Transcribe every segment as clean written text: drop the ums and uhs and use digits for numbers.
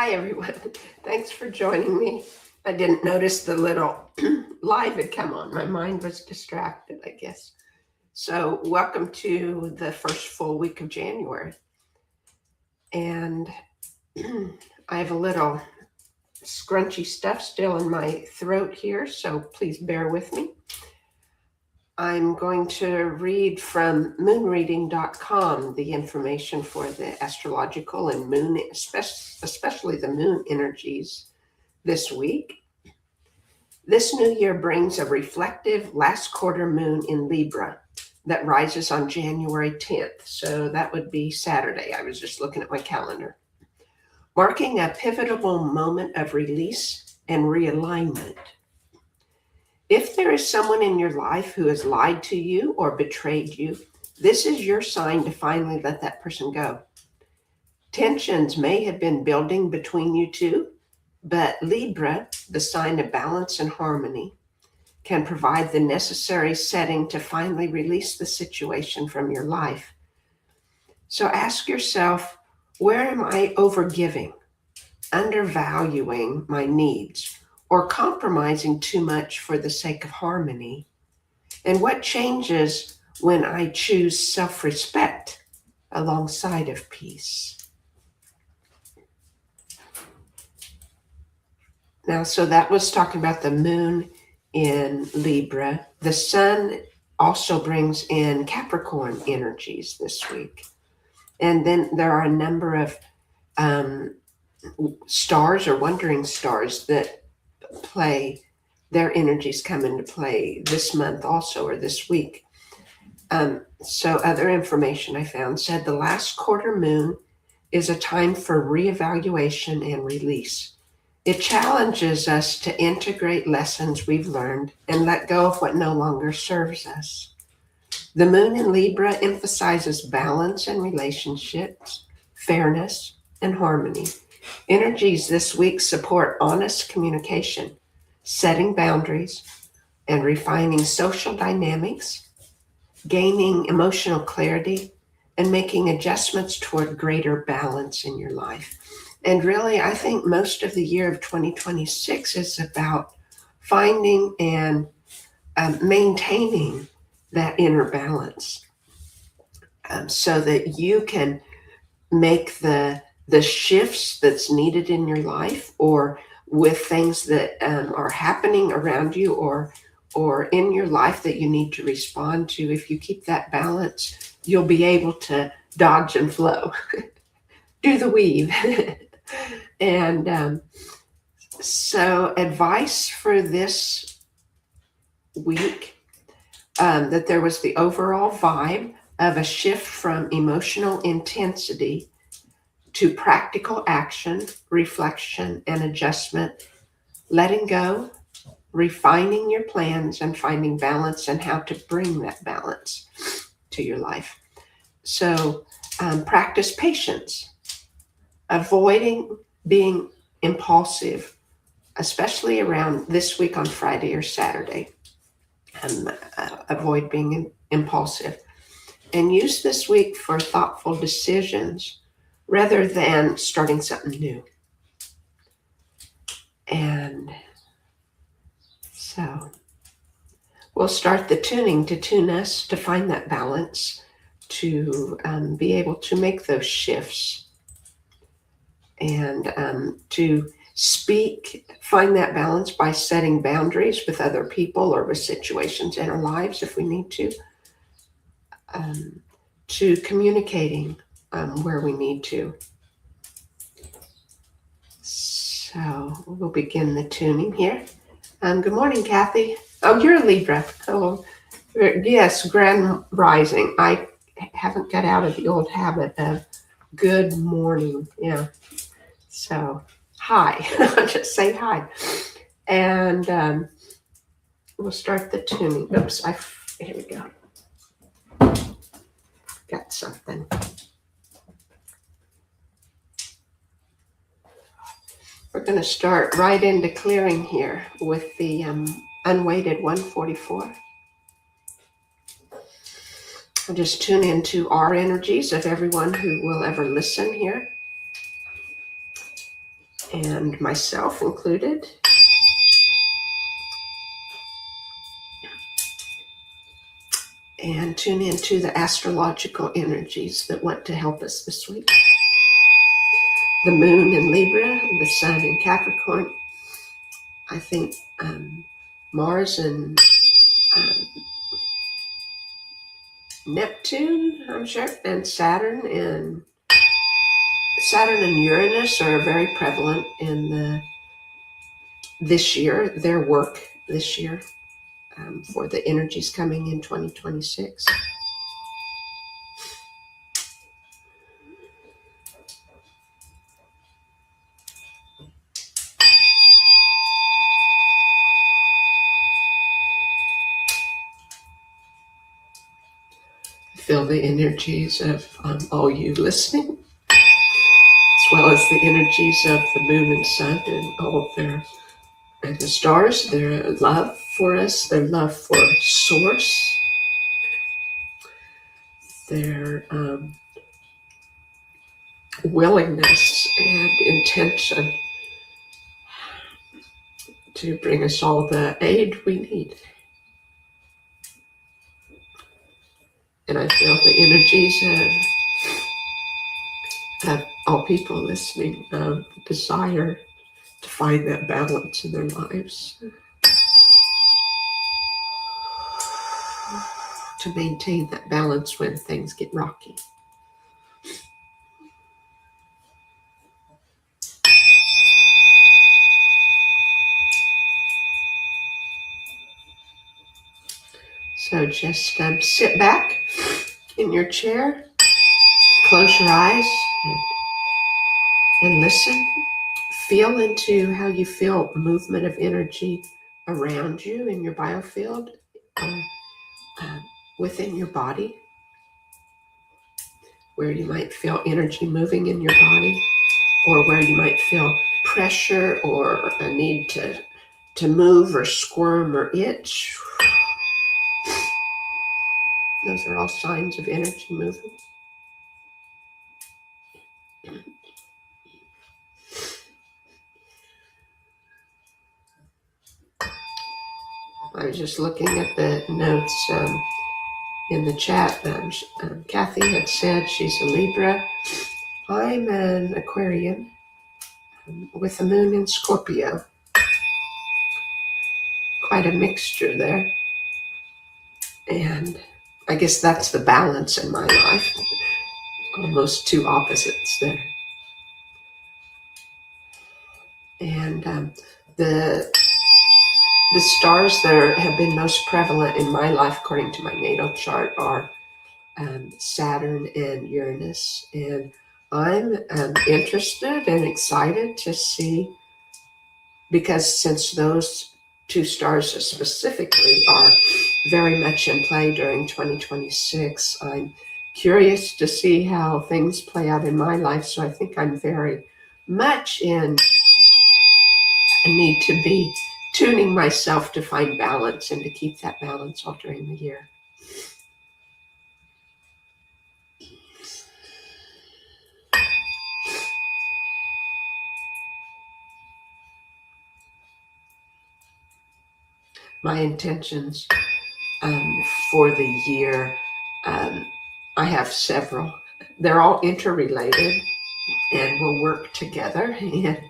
Hi, everyone. Thanks for joining me. I didn't notice the little live had come on. My mind was distracted, I guess. So, welcome to the first full week of January. And I have a little scrunchy stuff still in my throat here, so please bear with me. I'm going to read from moonreading.com the information for the astrological and moon, especially the moon energies this week. This new year brings a reflective last quarter moon in Libra that rises on January 10th. So that would be Saturday. I was just looking at my calendar. Marking a pivotal moment of release and realignment. If there is someone in your life who has lied to you or betrayed you, this is your sign to finally let that person go. Tensions may have been building between you two, but Libra, the sign of balance and harmony, can provide the necessary setting to finally release the situation from your life. So ask yourself, where am I overgiving, undervaluing my needs, or compromising too much for the sake of harmony? And what changes when I choose self-respect alongside of peace? Now, so that was talking about the moon in Libra. The sun also brings in Capricorn energies this week. And then there are a number of stars or wandering stars that their energies come into play this month also, or this week. So other information I found said the last quarter moon is a time for reevaluation and release. It challenges us to integrate lessons we've learned and let go of what no longer serves us. The moon in Libra emphasizes balance in relationships, fairness, and harmony. Energies this week support honest communication, setting boundaries, and refining social dynamics, gaining emotional clarity, and making adjustments toward greater balance in your life. And really, I think most of the year of 2026 is about finding and maintaining that inner balance, so that you can make the shifts that's needed in your life, or with things that are happening around you or in your life that you need to respond to. If you keep that balance, you'll be able to dodge and flow, do the weave. And so advice for this week, that there was the overall vibe of a shift from emotional intensity to practical action, reflection, and adjustment, letting go, refining your plans, and finding balance and how to bring that balance to your life. So practice patience, avoiding being impulsive, especially around this week on Friday or Saturday. Avoid being impulsive. And use this week for thoughtful decisions rather than starting something new. And so we'll start the tuning to tune us to find that balance, to be able to make those shifts, and to find that balance by setting boundaries with other people or with situations in our lives if we need to communicating where we need to. So we'll begin the tuning here. Good morning, Kathy. Oh, you're a Libra. Oh, yes, Grand Rising. I haven't got out of the old habit of good morning. Yeah. So, hi. I'll just say hi. And we'll start the tuning. Oops, here we go. Got something. We're going to start right into clearing here with the unweighted 144. I'll just tune into our energies of everyone who will ever listen here. and myself included. And tune into the astrological energies that want to help us this week. The moon in Libra, the sun in Capricorn. I think Mars and Neptune, I'm sure, and Saturn and Uranus are very prevalent in this year, their work this year, for the energies coming in 2026. Feel the energies of all you listening, as well as the energies of the moon and sun and all of and the stars, their love for us, their love for source, their willingness and intention to bring us all the aid we need. And I feel the energies of all people listening desire to find that balance in their lives, to maintain that balance when things get rocky. So just sit back in your chair, close your eyes, and listen. Feel into how you feel movement of energy around you in your biofield, within your body, where you might feel energy moving in your body, or where you might feel pressure or a need to move or squirm or itch. Those are all signs of energy moving. I was just looking at the notes in the chat. Kathy had said she's a Libra. I'm an Aquarian with a moon in Scorpio. Quite a mixture there. And I guess that's the balance in my life. Almost two opposites there. And the stars that have been most prevalent in my life, according to my natal chart, are Saturn and Uranus. And I'm interested and excited to see, because since those two stars specifically are very much in play during 2026, I'm curious to see how things play out in my life. So I think I'm very much in a need to be tuning myself to find balance and to keep that balance all during the year. My intentions for the year, I have several. They're all interrelated and will work together in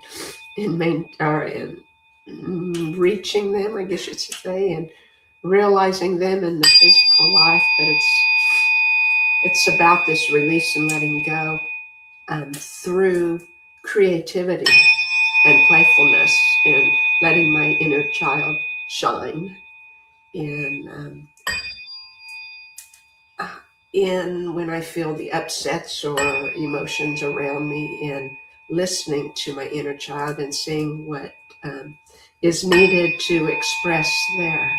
reaching them, I guess you should say, and realizing them in the physical life. But it's about this release and letting go through creativity and playfulness, and letting my inner child shine in when I feel the upsets or emotions around me, and listening to my inner child and seeing what is needed to express there.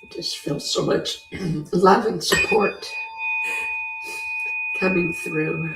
Just feel so much love and support coming through.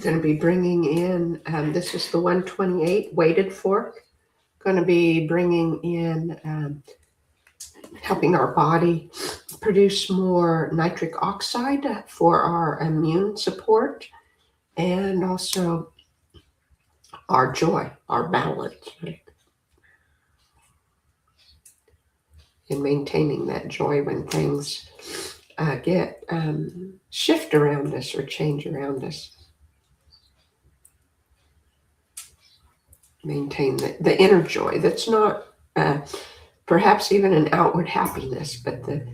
Going to be bringing in, this is the 128 weighted fork. Going to be bringing in, helping our body produce more nitric oxide for our immune support, and also our joy, our balance, right? And maintaining that joy when things get shift around us or change around us. Maintain the inner joy that's not perhaps even an outward happiness, but the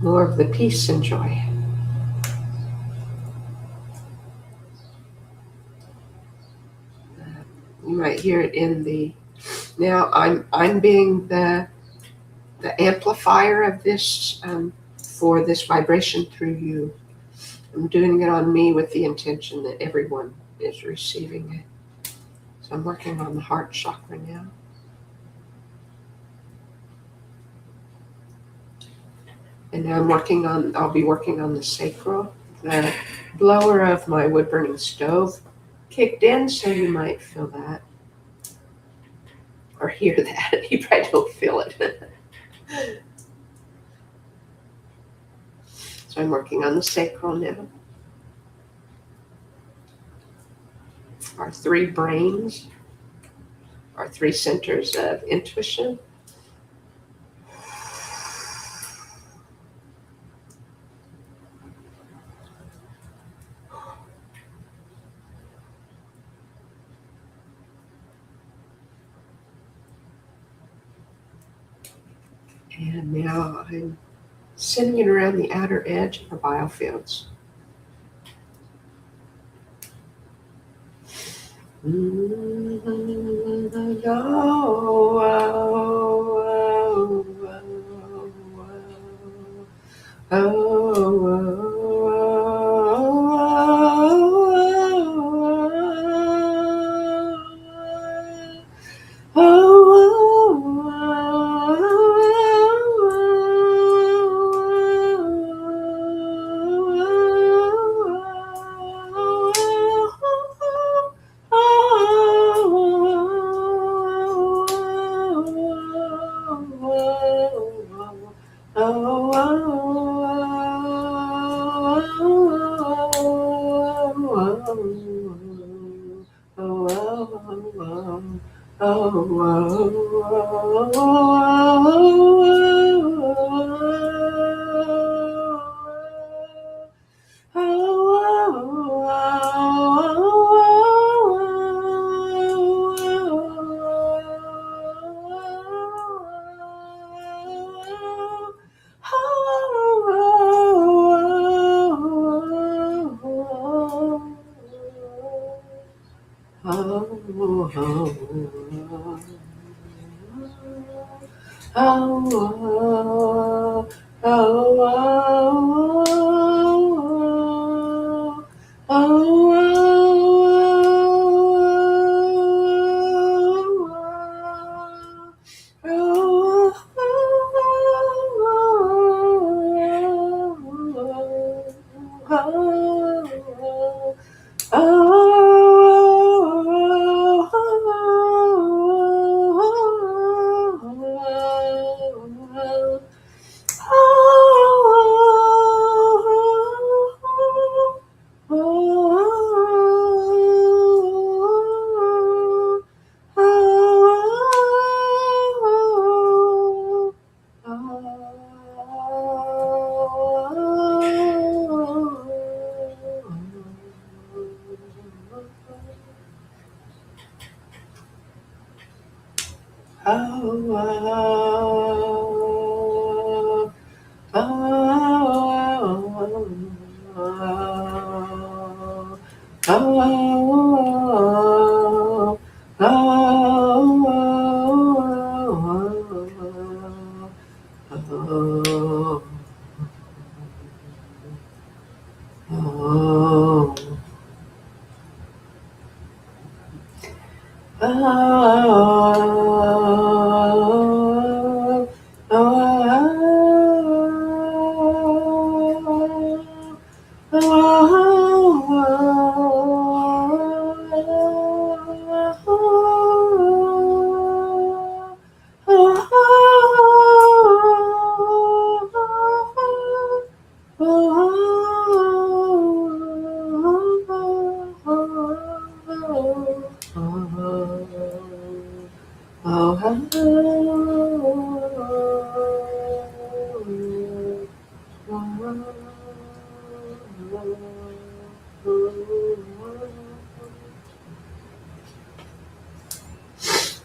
more of the peace and joy. You might hear it in the, now I'm being the amplifier of this for this vibration through you. I'm doing it on me with the intention that everyone is receiving it. So I'm working on the heart chakra now. And now I'll be working on the sacral. The blower of my wood burning stove kicked in, so you might feel that. Or hear that. You probably don't feel it. So I'm working on the sacral now. Our three brains, our three centers of intuition. And now I'm sending it around the outer edge of our biofields.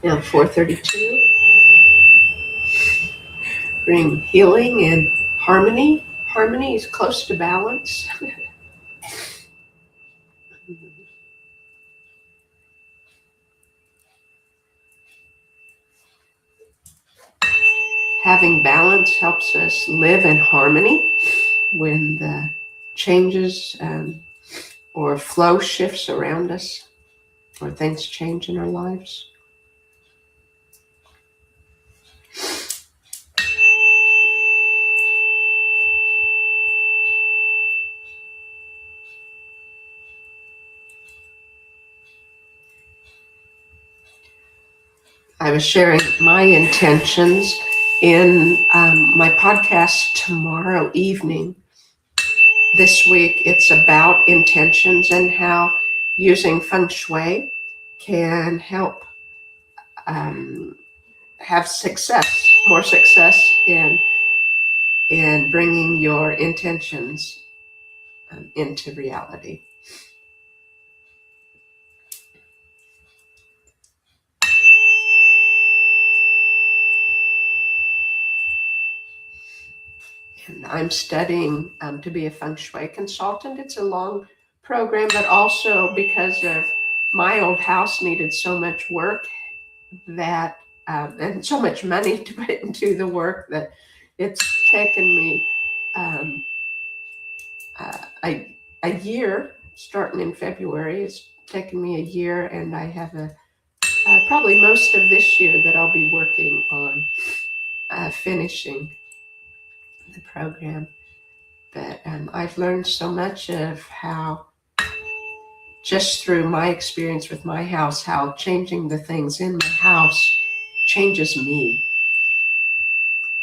Now 432. Bring healing and harmony. Harmony is close to balance. Having balance helps us live in harmony when the changes or flow shifts around us or things change in our lives. I was sharing my intentions in my podcast tomorrow evening. This week, it's about intentions and how using feng shui can help have success, more success in bringing your intentions into reality. And I'm studying to be a feng shui consultant. It's a long program, but also because of my old house needed so much work that and so much money to put into the work that it's taken me a year, starting in February. It's taken me a year, and I have probably most of this year that I'll be working on finishing the program. But I've learned so much of how, just through my experience with my house, how changing the things in my house changes me.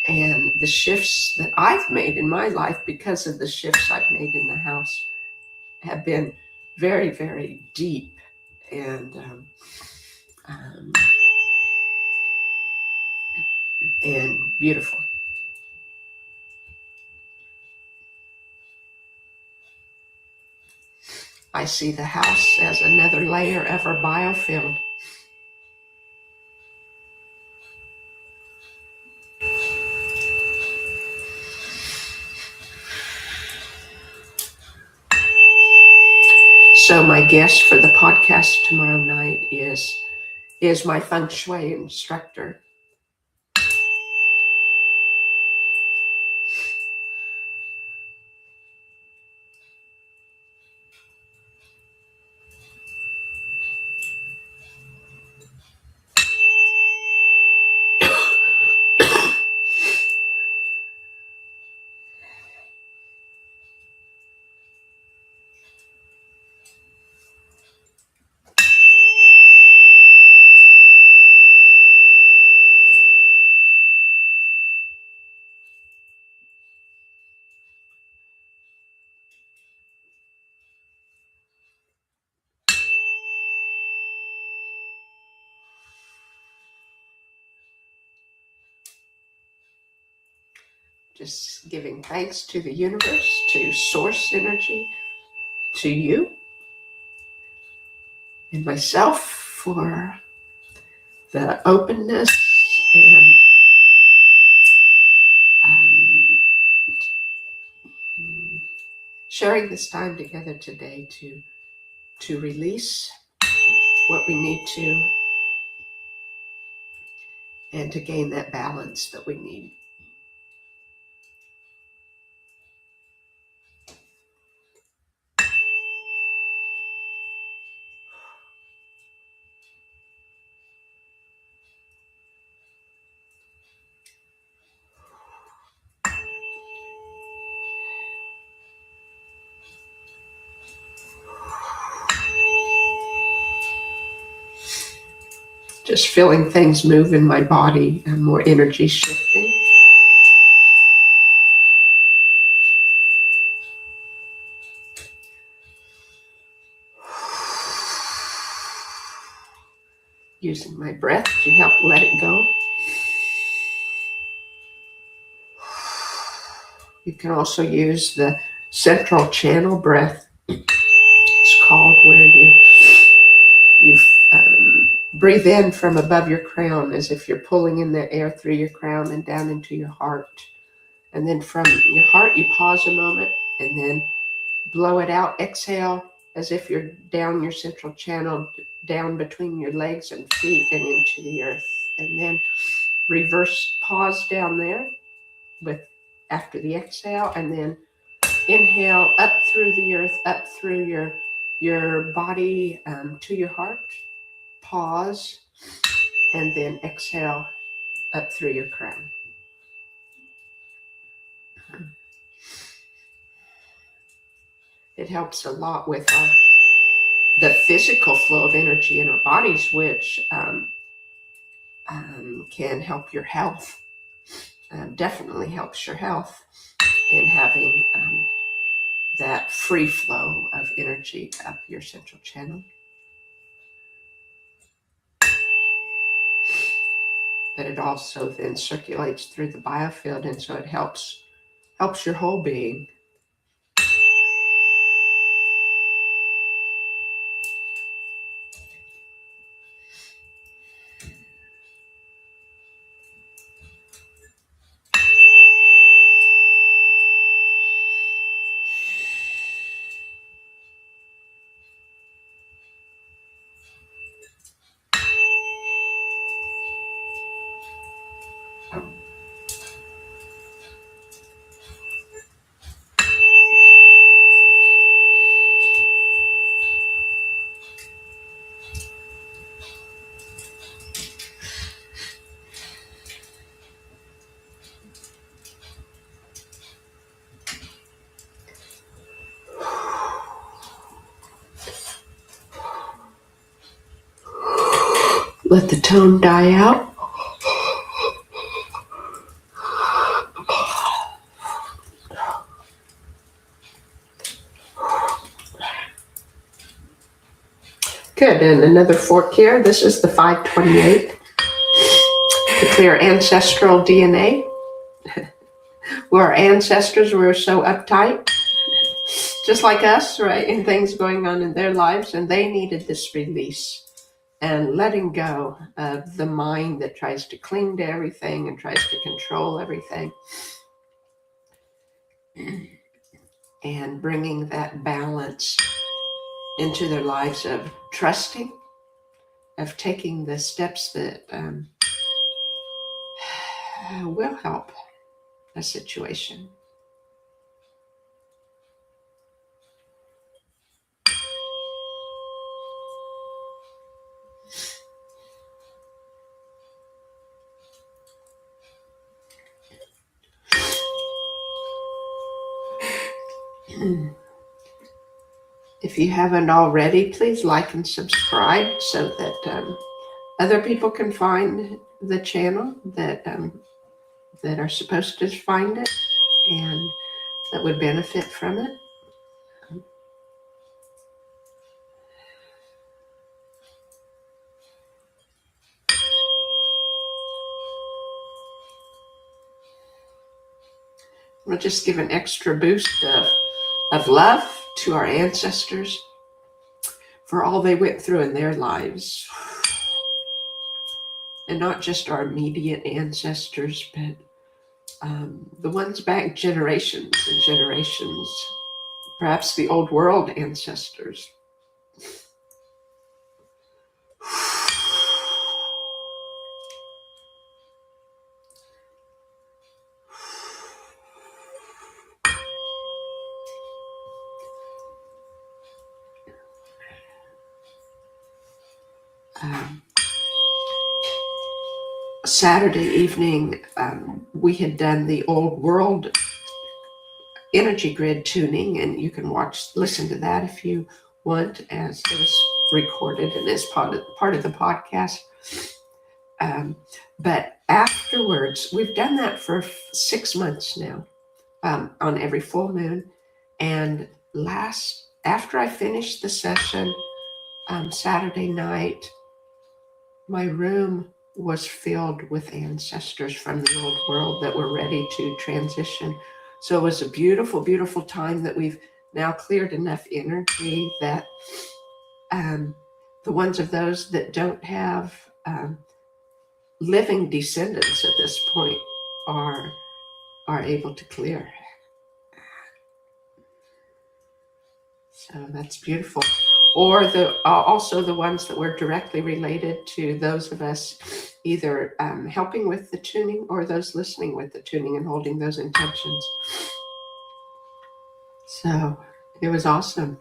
And the shifts that I've made in my life because of the shifts I've made in the house have been very, very deep and beautiful. I see the house as another layer of our biofield. So my guest for the podcast tomorrow night is my feng shui instructor. Just giving thanks to the universe, to source energy, to you, and myself for the openness and sharing this time together today to release what we need to, and to gain that balance that we need. Just feeling things move in my body and more energy shifting. Using my breath to help let it go. You can also use the central channel breath. It's called, where you breathe in from above your crown as if you're pulling in the air through your crown and down into your heart. And then from your heart, you pause a moment and then blow it out. Exhale as if you're down your central channel, down between your legs and feet and into the earth. And then reverse pause down there with after the exhale, and then inhale up through the earth, up through your body to your heart. Pause, and then exhale up through your crown. It helps a lot with the physical flow of energy in our bodies, which can help your health. Definitely helps your health in having that free flow of energy up your central channel. But it also then circulates through the biofield, and so it helps your whole being. Let the tone die out. Good, and another fork here. This is the 528 to clear ancestral DNA. Our ancestors were so uptight, just like us, right? And things going on in their lives, and they needed this release and letting go of the mind that tries to cling to everything and tries to control everything, and bringing that balance into their lives of trusting, of taking the steps that will help a situation. If you haven't already, please like and subscribe so that other people can find the channel that are supposed to find it and that would benefit from it. We'll just give an extra boost of love to our ancestors for all they went through in their lives, and not just our immediate ancestors, but the ones back generations and generations, perhaps the old world ancestors. Saturday evening, we had done the old world energy grid tuning, and you can listen to that if you want, as it was recorded and is part of the podcast. But afterwards, we've done that for 6 months now, on every full moon. And after I finished the session Saturday night, my room was filled with ancestors from the old world that were ready to transition. So it was a beautiful, beautiful time that we've now cleared enough energy that the ones of those that don't have living descendants at this point are able to clear. So that's beautiful. Or also the ones that were directly related to those of us either helping with the tuning or those listening with the tuning and holding those intentions. So it was awesome.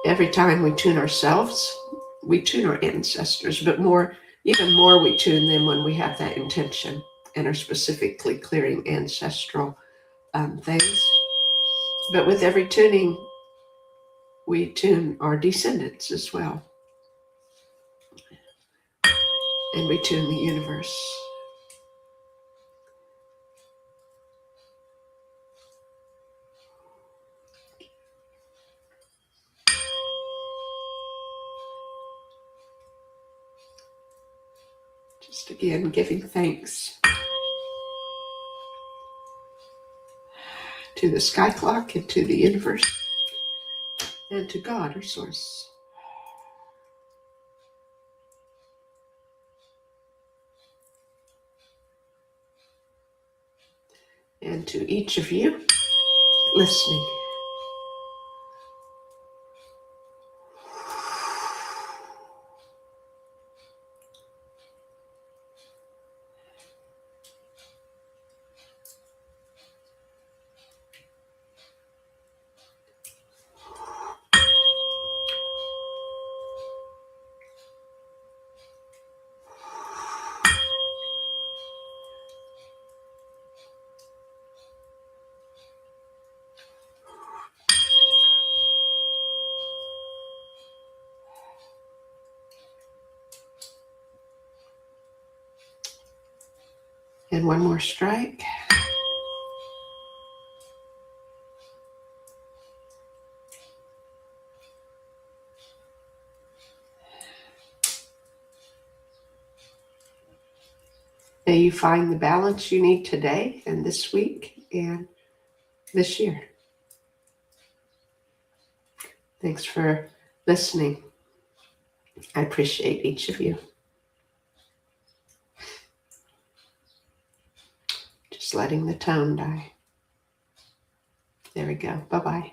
Every time we tune ourselves, we tune our ancestors, but even more we tune them when we have that intention and are specifically clearing ancestral things. But with every tuning, we tune our descendants as well. And we tune the universe. Just again, giving thanks to the sky clock and to the universe and to God, our source. And to each of you listening. And one more strike. May you find the balance you need today and this week and this year. Thanks for listening. I appreciate each of you. Just letting the tone die. There we go. Bye-bye.